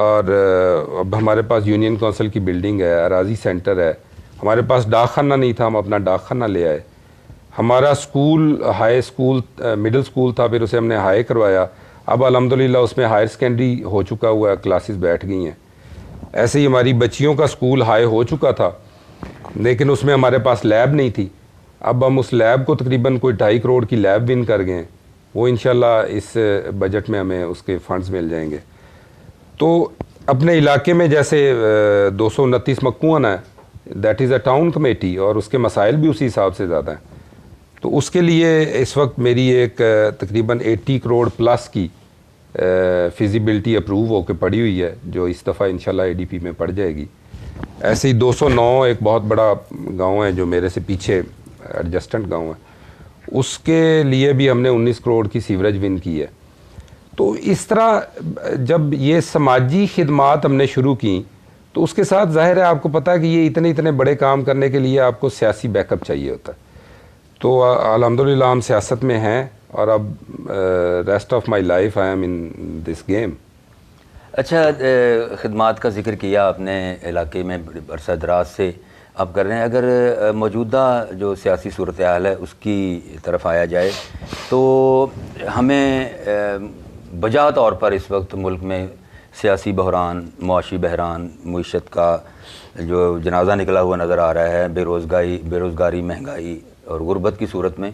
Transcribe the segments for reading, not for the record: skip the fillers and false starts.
اور اب ہمارے پاس یونین کونسل کی بلڈنگ ہے, اراضی سینٹر ہے. ہمارے پاس ڈاک خانہ نہیں تھا, ہم اپنا ڈاک خانہ لے آئے. ہمارا school high school middle school تھا, پھر اسے ہم نے ہائی کروایا. اب الحمدللہ اس میں ہائر سیکنڈری ہو چکا ہوا ہے, کلاسز بیٹھ گئی ہیں. ایسے ہی ہماری بچیوں کا اسکول ہائی ہو چکا تھا, لیکن اس میں ہمارے پاس لیب نہیں تھی. اب ہم اس لیب کو تقریباً کوئی 2.5 کروڑ کی لیب ون کر گئے ہیں. وہ انشاءاللہ اس بجٹ میں ہمیں اس کے فنڈز مل جائیں گے. تو اپنے علاقے میں جیسے 229 مکوئن ہے, that is a town committee, اور اس کے مسائل بھی اسی حساب سے زیادہ ہیں. تو اس کے لیے اس وقت میری ایک تقریباً 80 کروڑ پلس کی فیزیبلٹی اپروو ہو کے پڑی ہوئی ہے, جو اس دفعہ انشاءاللہ ADP میں پڑ جائے گی. ایسے ہی 209 ایک بہت بڑا گاؤں ہے جو میرے سے پیچھے ایڈجسٹنٹ گاؤں ہے, اس کے لیے بھی ہم نے 19 کروڑ کی سیوریج ون کی ہے. تو اس طرح جب یہ سماجی خدمات ہم نے شروع کی تو اس کے ساتھ ظاہر ہے آپ کو پتہ ہے کہ یہ اتنے بڑے کام کرنے کے لیے آپ کو سیاسی بیک اپ چاہیے ہوتا ہے. تو الحمدللہ ہم سیاست میں ہیں, اور اب rest of my life I am in this game. اچھا, خدمات کا ذکر کیا آپ نے, علاقے میں عرصہ دراز سے آپ کر رہے ہیں. اگر موجودہ جو سیاسی صورتحال ہے اس کی طرف آیا جائے تو ہمیں بجا طور پر اس وقت ملک میں سیاسی بحران, معاشی بحران, معیشت کا جو جنازہ نکلا ہوا نظر آ رہا ہے, بے روزگاری, مہنگائی اور غربت کی صورت میں.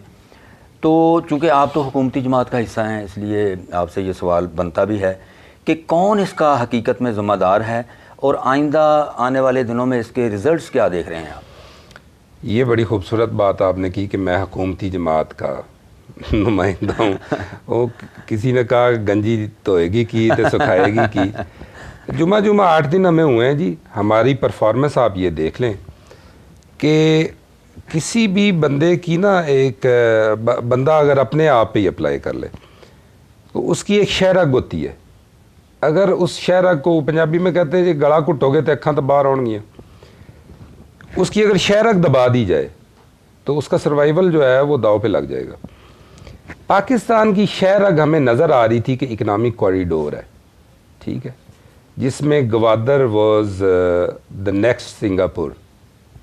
تو چونکہ آپ تو حکومتی جماعت کا حصہ ہیں, اس لیے آپ سے یہ سوال بنتا بھی ہے کہ کون اس کا حقیقت میں ذمہ دار ہے, اور آئندہ آنے والے دنوں میں اس کے ریزلٹس کیا دیکھ رہے ہیں آپ؟ یہ بڑی خوبصورت بات آپ نے کی کہ میں حکومتی جماعت کا نمائندہ ہوں. وہ کسی نے کہا گنجی دھوئے گی کی تو سکھائے گی کی. جمعہ 8 دن ہمیں ہوئے ہیں جی. ہماری پرفارمنس آپ یہ دیکھ لیں کہ کسی بھی بندے کی نا, ایک بندہ اگر اپنے آپ پہ ہی اپلائی کر لے تو اس کی ایک شہرگ ہوتی ہے. اگر اس شہرگ کو پنجابی میں کہتے ہیں جی گلا گھٹو گے تو اکھاں تو باہر آن گیا, اس کی اگر شہرگ دبا دی جائے تو اس کا سروائیول جو ہے وہ داؤ پہ لگ جائے گا. پاکستان کی شہرگ ہمیں نظر آ رہی تھی کہ اکنامک کوریڈور ہے, ٹھیک ہے, جس میں Gwadar was the next Singapore,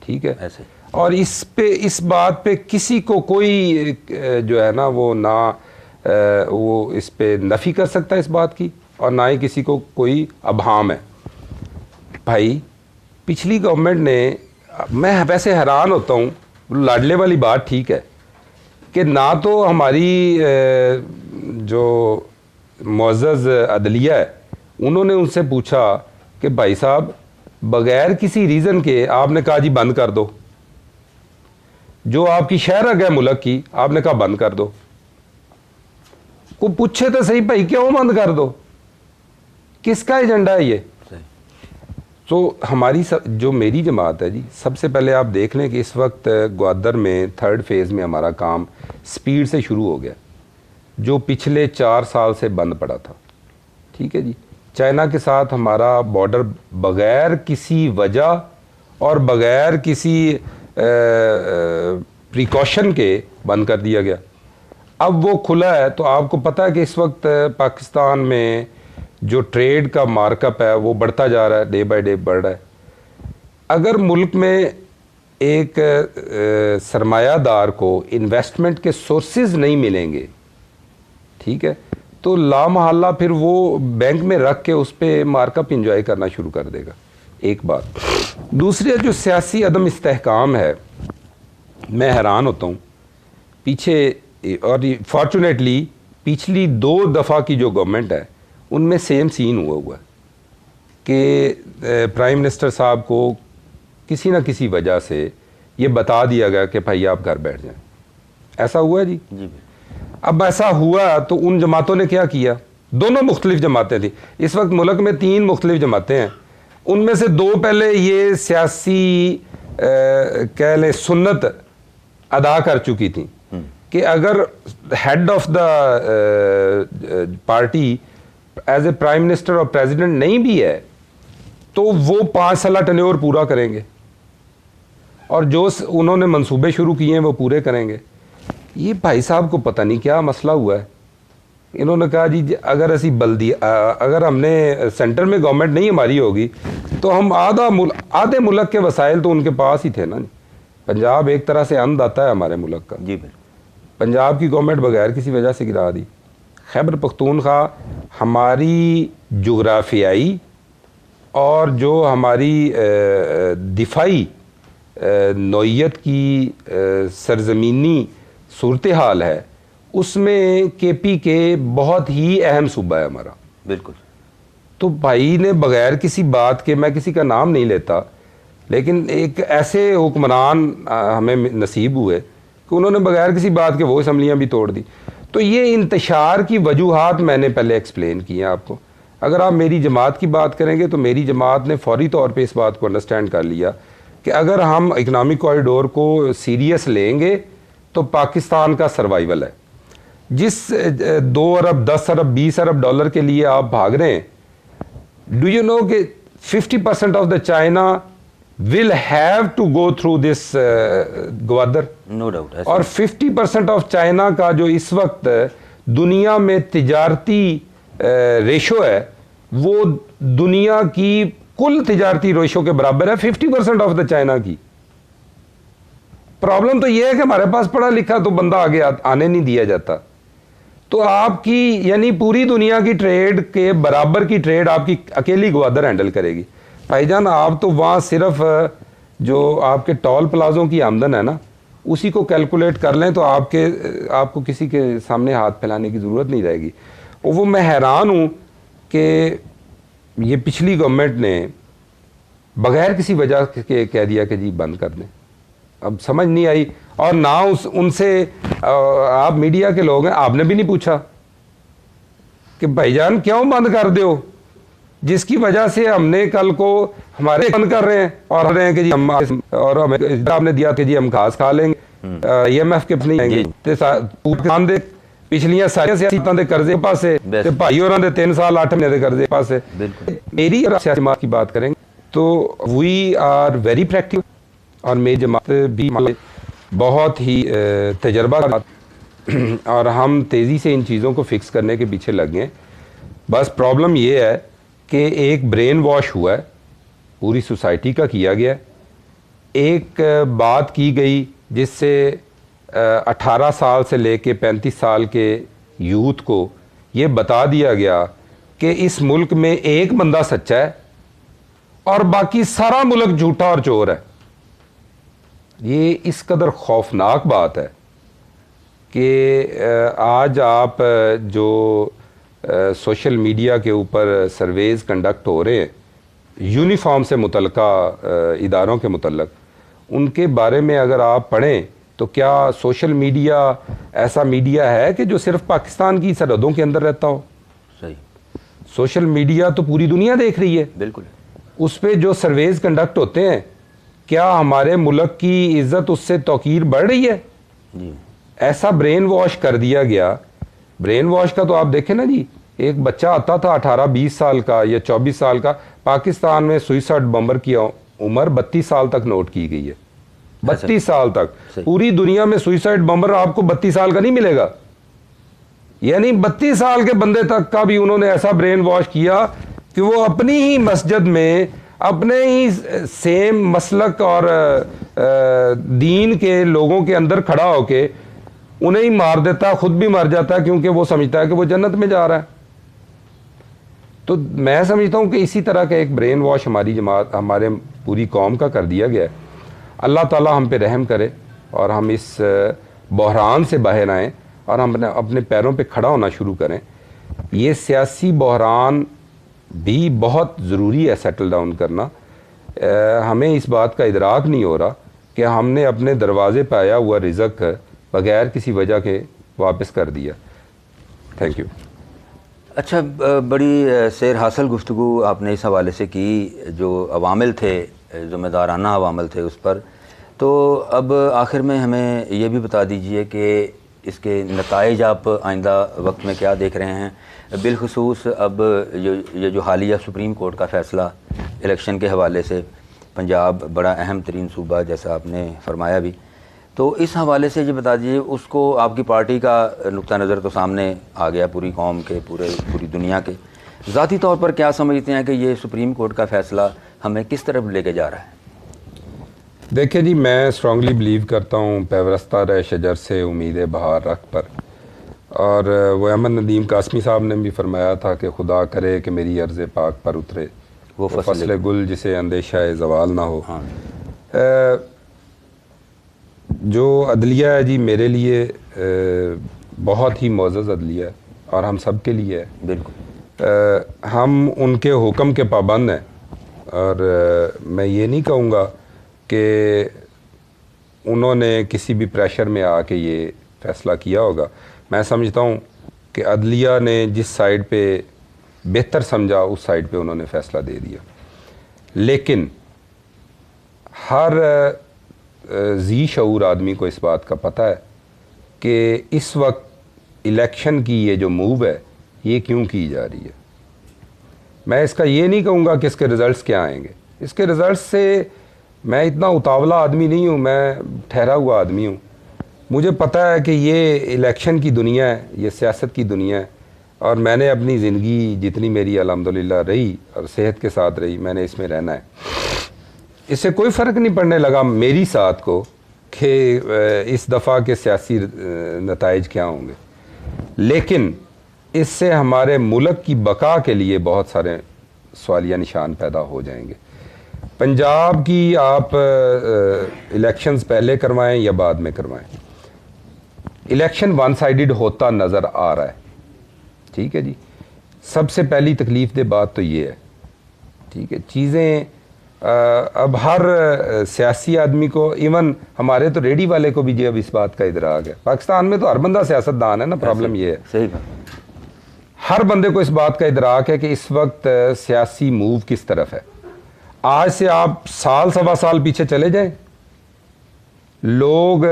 ٹھیک ہے. ایسے اور اس بات پہ کسی کو کوئی جو ہے نا وہ نہ وہ اس پہ نفی کر سکتا ہے اس بات کی, اور نہ ہی کسی کو کوئی ابہام ہے. بھائی پچھلی گورنمنٹ نے, میں ویسے حیران ہوتا ہوں, لاڈلے والی بات ٹھیک ہے کہ نہ تو ہماری جو معزز عدلیہ ہے انہوں نے ان سے پوچھا کہ بھائی صاحب بغیر کسی ریزن کے آپ نے کہا جی بند کر دو, جو آپ کی شہرگ ہے ملک کی آپ نے کہا بند کر دو. کو پوچھے تو صحیح بھائی کیوں بند کر دو, کس کا ایجنڈا ہے یہ؟ تو ہماری جو میری جماعت ہے جی, سب سے پہلے آپ دیکھ لیں کہ اس وقت گوادر میں 3rd فیز میں ہمارا کام سپیڈ سے شروع ہو گیا, جو پچھلے 4 سال سے بند پڑا تھا, ٹھیک ہے جی. چائنا کے ساتھ ہمارا بارڈر بغیر کسی وجہ اور بغیر کسی پریکاشن کے بند کر دیا گیا. اب وہ کھلا ہے تو آپ کو پتہ ہے کہ اس وقت پاکستان میں جو ٹریڈ کا مارک اپ ہے وہ بڑھتا جا رہا ہے, ڈے بائی ڈے بڑھ رہا ہے. اگر ملک میں ایک سرمایہ دار کو انویسٹمنٹ کے سورسز نہیں ملیں گے, ٹھیک ہے, تو لامحالہ پھر وہ بینک میں رکھ کے اس پہ مارک اپ انجوائے کرنا شروع کر دے گا. ایک بات. دوسری جو سیاسی عدم استحکام ہے, میں حیران ہوتا ہوں پیچھے, اور فارچونیٹلی پچھلی 2 دفعہ کی جو گورنمنٹ ہے ان میں سیم سین ہوا ہے کہ پرائم منسٹر صاحب کو کسی نہ کسی وجہ سے یہ بتا دیا گیا کہ بھائی آپ گھر بیٹھ جائیں. ایسا ہوا ہے جی. اب ایسا ہوا تو ان جماعتوں نے کیا کیا, دونوں مختلف جماعتیں تھیں. اس وقت ملک میں 3 مختلف جماعتیں ہیں, ان میں سے 2 پہلے یہ سیاسی کہہ لیں سنت ادا کر چکی تھیں کہ اگر head of the party is a prime minister اور پریزیڈنٹ نہیں بھی ہے تو وہ 5 سالہ ٹینیور پورا کریں گے, اور جو انہوں نے منصوبے شروع کیے ہیں وہ پورے کریں گے. یہ بھائی صاحب کو پتہ نہیں کیا مسئلہ ہوا ہے انہوں نے کہا جی اگر اسی اگر ہم نے سینٹر میں گورنمنٹ نہیں ہماری ہوگی تو ہم آدھے ملک کے وسائل تو ان کے پاس ہی تھے نا. پنجاب ایک طرح سے اندھ آتا ہے ہمارے ملک کا. جی بالکل. پنجاب کی گورنمنٹ بغیر کسی وجہ سے گرا دی. خیبر پختونخوا ہماری جغرافیائی اور جو ہماری دفاعی نوعیت کی سرزمینی صورتحال ہے اس میں کے پی کے بہت ہی اہم صوبہ ہے ہمارا. بالکل. تو بھائی نے بغیر کسی بات کے, میں کسی کا نام نہیں لیتا, لیکن ایک ایسے حکمران ہمیں نصیب ہوئے کہ انہوں نے بغیر کسی بات کے وہ اسمبلیاں بھی توڑ دی. تو یہ انتشار کی وجوہات میں نے پہلے ایکسپلین کی ہیں آپ کو. اگر آپ میری جماعت کی بات کریں گے تو میری جماعت نے فوری طور پہ اس بات کو انڈرسٹینڈ کر لیا کہ اگر ہم اکنامک کوریڈور کو سیریس لیں گے تو پاکستان کا سروائیول ہے. جس 2 ارب 10 ارب 20 ارب ڈالر کے لیے آپ بھاگ رہے ہیں, ڈو یو نو کہ 50% of the China will have to go through this Gwadar. No doubt. اور 50% آف چائنا کا جو اس وقت دنیا میں تجارتی ریشو ہے وہ دنیا کی کل تجارتی ریشو کے برابر ہے, 50% آف دا چائنا کی. پرابلم تو یہ ہے کہ ہمارے پاس پڑھا لکھا تو بندہ آگے آنے نہیں دیا جاتا. تو آپ کی یعنی پوری دنیا کی ٹریڈ کے برابر کی ٹریڈ آپ کی اکیلی گوادر ہینڈل کرے گی. بھائی جان آپ تو وہاں صرف جو آپ کے ٹول پلازوں کی آمدن ہے نا اسی کو کیلکولیٹ کر لیں تو آپ کو کسی کے سامنے ہاتھ پھیلانے کی ضرورت نہیں رہے گی. وہ میں حیران ہوں کہ یہ پچھلی گورنمنٹ نے بغیر کسی وجہ کے کہہ دیا کہ جی بند کر دیں. اب سمجھ نہیں آئی, اور نہ ان سے آپ میڈیا کے لوگ ہیں, آپ نے بھی نہیں پوچھا کہ بھائی جان کیوں بند کر دو, جس کی وجہ سے ہم نے کل کو ہمارے بند کر رہے ہیں اور رہے ہیں کہ جی ہم اور ہمیں آپ نے دیا کہ جی ہم گھاس کھا لیں گے, ای ایم ایف کے نہیں آئیں گے, پچھلیاں ساری سیاستاں دے قرضے پاسے تے بھائی ہوراں دے 3 سال 8 مہینے دے قرضے پاسے. میری سیاسی جماعت کی بات کریں گے تو وی آر ویری پریکٹیکل, اور میری جماعت بھی بہت ہی تجربہ اور ہم تیزی سے ان چیزوں کو فکس کرنے کے پیچھے لگ گئے. بس پرابلم یہ ہے کہ ایک برین واش ہوا ہے, پوری سوسائٹی کا کیا گیا. ایک بات کی گئی جس سے 18 سال سے لے کے 35 سال کے یوتھ کو یہ بتا دیا گیا کہ اس ملک میں ایک بندہ سچا ہے اور باقی سارا ملک جھوٹا اور چور ہے. یہ اس قدر خوفناک بات ہے کہ آج آپ جو سوشل میڈیا کے اوپر سرویز کنڈکٹ ہو رہے ہیں یونیفارم سے متعلقہ اداروں کے متعلق, ان کے بارے میں اگر آپ پڑھیں تو کیا سوشل میڈیا ایسا میڈیا ہے کہ جو صرف پاکستان کی سرحدوں کے اندر رہتا ہو؟ صحیح. سوشل میڈیا تو پوری دنیا دیکھ رہی ہے. بالکل. اس پہ جو سرویز کنڈکٹ ہوتے ہیں کیا ہمارے ملک کی عزت اس سے توقیر بڑھ رہی ہے؟ جی. ایسا برین واش کر دیا گیا. برین واش کا تو آپ دیکھیں نا جی, ایک بچہ آتا تھا 18-20 سال کا یا 24 سال کا, پاکستان میں سوئسائڈ بمبر کی عمر 32 سال تک نوٹ کی گئی ہے. 32 سال تک. پوری دنیا میں سوئسائڈ بمبر آپ کو 32 سال کا نہیں ملے گا. یعنی 32 سال کے بندے تک کا بھی انہوں نے ایسا برین واش کیا کہ وہ اپنی ہی مسجد میں اپنے ہی سیم مسلک اور دین کے لوگوں کے اندر کھڑا ہو کے انہیں ہی مار دیتا, خود بھی مر جاتا ہے کیونکہ وہ سمجھتا ہے کہ وہ جنت میں جا رہا ہے. تو میں سمجھتا ہوں کہ اسی طرح کا ایک برین واش ہماری جماعت, ہمارے پوری قوم کا کر دیا گیا ہے. اللہ تعالی ہم پہ رحم کرے اور ہم اس بحران سے باہر آئیں اور ہم اپنے پیروں پہ کھڑا ہونا شروع کریں. یہ سیاسی بحران بھی بہت ضروری ہے سیٹل ڈاؤن کرنا. ہمیں اس بات کا ادراک نہیں ہو رہا کہ ہم نے اپنے دروازے پہ آیا ہوا رزق بغیر کسی وجہ کے واپس کر دیا. Thank you. اچھا, بڑی سیر حاصل گفتگو آپ نے اس حوالے سے کی, جو عوامل تھے, ذمہ دارانہ عوامل تھے اس پر. تو اب آخر میں ہمیں یہ بھی بتا دیجئے کہ اس کے نتائج آپ آئندہ وقت میں کیا دیکھ رہے ہیں, بالخصوص اب یہ جو حالیہ سپریم کورٹ کا فیصلہ الیکشن کے حوالے سے. پنجاب بڑا اہم ترین صوبہ جیسا آپ نے فرمایا بھی, تو اس حوالے سے یہ بتا دیجیے، اس کو آپ کی پارٹی کا نقطہ نظر تو سامنے آ گیا پوری قوم کے، پوری دنیا کے، ذاتی طور پر کیا سمجھتے ہیں کہ یہ سپریم کورٹ کا فیصلہ ہمیں کس طرف لے کے جا رہا ہے؟ دیکھیں جی، میں اسٹرانگلی بلیو کرتا ہوں پیوستہ رہ شجر سے امید بہار رکھ پر، اور وہ احمد ندیم قاسمی صاحب نے بھی فرمایا تھا کہ خدا کرے کہ میری عرض پاک پر اترے وہ فصل گل جسے اندیشہ زوال نہ ہو۔ ہاں، جو عدلیہ ہے جی میرے لیے بہت ہی معزز عدلیہ ہے، اور ہم سب کے لیے ہے۔ بالکل، ہم ان کے حکم کے پابند ہیں، اور میں یہ نہیں کہوں گا کہ انہوں نے کسی بھی پریشر میں آ کے یہ فیصلہ کیا ہوگا۔ میں سمجھتا ہوں کہ عدلیہ نے جس سائیڈ پہ بہتر سمجھا اس سائیڈ پہ انہوں نے فیصلہ دے دیا، لیکن ہر ذی شعور آدمی کو اس بات کا پتہ ہے کہ اس وقت الیکشن کی یہ جو موو ہے یہ کیوں کی جا رہی ہے۔ میں اس کا یہ نہیں کہوں گا کہ اس کے رزلٹس کیا آئیں گے، اس کے رزلٹس سے میں اتنا اتاولا آدمی نہیں ہوں، میں ٹھہرا ہوا آدمی ہوں۔ مجھے پتہ ہے کہ یہ الیکشن کی دنیا ہے، یہ سیاست کی دنیا ہے، اور میں نے اپنی زندگی جتنی میری الحمدللہ رہی اور صحت کے ساتھ رہی، میں نے اس میں رہنا ہے۔ اس سے کوئی فرق نہیں پڑنے لگا میری ساتھ کو کہ اس دفعہ کے سیاسی نتائج کیا ہوں گے، لیکن اس سے ہمارے ملک کی بقا کے لیے بہت سارے سوالیہ نشان پیدا ہو جائیں گے۔ پنجاب کی آپ الیکشنز پہلے کروائیں یا بعد میں کروائیں، الیکشن ون سائیڈڈ ہوتا نظر آ رہا ہے، ٹھیک ہے جی۔ سب سے پہلی تکلیف دہ بات تو یہ ہے، ٹھیک ہے، چیزیں اب ہر سیاسی آدمی کو، ایون ہمارے تو ریڈی والے کو بھی جی اب اس بات کا ادراک ہے۔ پاکستان میں تو ہر بندہ سیاست دان ہے نا، پرابلم یہ ہے، صحیح بات، ہر بندے کو اس بات کا ادراک ہے کہ اس وقت سیاسی موو کس طرف ہے۔ آج سے آپ سال سوا سال پیچھے چلے جائیں، لوگ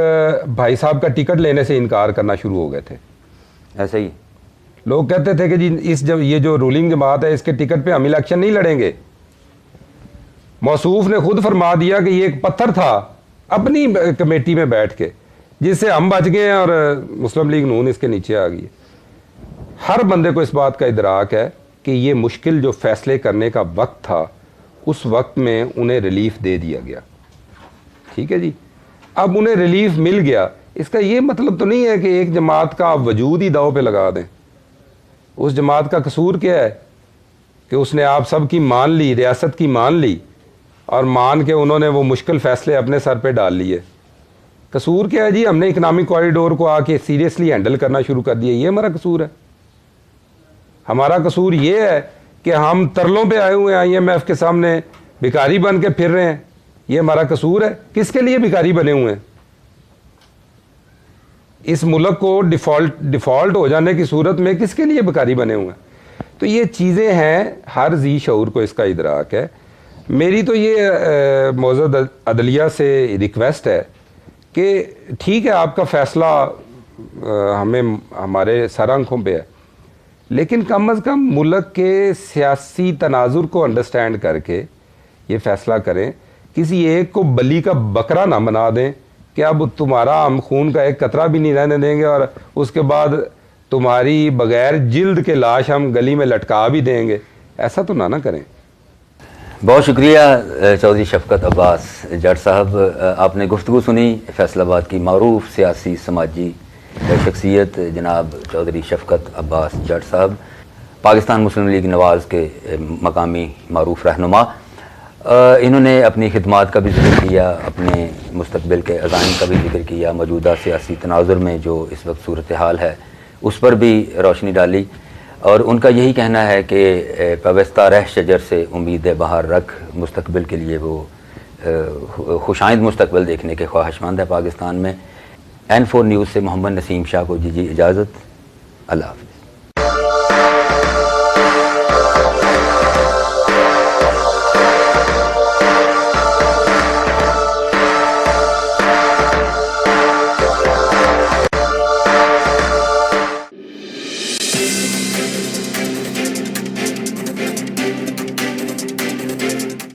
بھائی صاحب کا ٹکٹ لینے سے انکار کرنا شروع ہو گئے تھے۔ ایسا ہی لوگ کہتے تھے کہ جی یہ جو رولنگ جماعت ہے اس کے ٹکٹ پہ ہم الیکشن نہیں لڑیں گے۔ موصوف نے خود فرما دیا کہ یہ ایک پتھر تھا اپنی کمیٹی میں بیٹھ کے، جس سے ہم بچ گئے اور مسلم لیگ نون اس کے نیچے آ گئی۔ ہر بندے کو اس بات کا ادراک ہے کہ یہ مشکل جو فیصلے کرنے کا وقت تھا اس وقت میں انہیں ریلیف دے دیا گیا، ٹھیک ہے جی۔ اب انہیں ریلیف مل گیا، اس کا یہ مطلب تو نہیں ہے کہ ایک جماعت کا وجود ہی داؤ پہ لگا دیں۔ اس جماعت کا قصور کیا ہے کہ اس نے آپ سب کی مان لی، ریاست کی مان لی، اور مان کے انہوں نے وہ مشکل فیصلے اپنے سر پہ ڈال لیے۔ قصور کیا ہے جی؟ ہم نے اکنامک کوریڈور کو آ کے سیریسلی ہینڈل کرنا شروع کر دیا، یہ ہمارا قصور ہے۔ ہمارا قصور یہ ہے کہ ہم ترلوں پہ آئے ہوئے ہیں، IMF کے سامنے بھکاری بن کے پھر رہے ہیں، یہ ہمارا قصور ہے۔ کس کے لیے بھکاری بنے ہوئے ہیں؟ اس ملک کو ڈیفالٹ ہو جانے کی صورت میں کس کے لیے بھکاری بنے ہوئے ہیں؟ تو یہ چیزیں ہیں، ہر ذی شعور کو اس کا ادراک ہے۔ میری تو یہ معزز عدلیہ سے ریکویسٹ ہے کہ ٹھیک ہے آپ کا فیصلہ ہمیں ہمارے سر آنکھوں پہ ہے، لیکن کم از کم ملک کے سیاسی تناظر کو انڈرسٹینڈ کر کے یہ فیصلہ کریں، کسی ایک کو بلی کا بکرا نہ بنا دیں کہ اب تمہارا ہم خون کا ایک قطرہ بھی نہیں رہنے دیں گے، اور اس کے بعد تمہاری بغیر جلد کے لاش ہم گلی میں لٹکا بھی دیں گے۔ ایسا تو نہ کریں۔ بہت شکریہ چودھری شفقت عباس جٹ صاحب، آپ نے گفتگو سنی فیصل آباد کی معروف سیاسی سماجی شخصیت جناب چودھری شفقت عباس جٹ صاحب، پاکستان مسلم لیگ نواز کے مقامی معروف رہنما۔ انہوں نے اپنی خدمات کا بھی ذکر کیا، اپنے مستقبل کے عزائم کا بھی ذکر کیا، موجودہ سیاسی تناظر میں جو اس وقت صورتحال ہے اس پر بھی روشنی ڈالی، اور ان کا یہی کہنا ہے کہ پیوستہ رہ شجر سے امید بہار رکھ، مستقبل کے لیے وہ خوشائند مستقبل دیکھنے کے خواہش مند ہے پاکستان میں۔ N4 نیوز سے محمد نسیم شاہ کو دیجیے اجازت، اللہ حافظ۔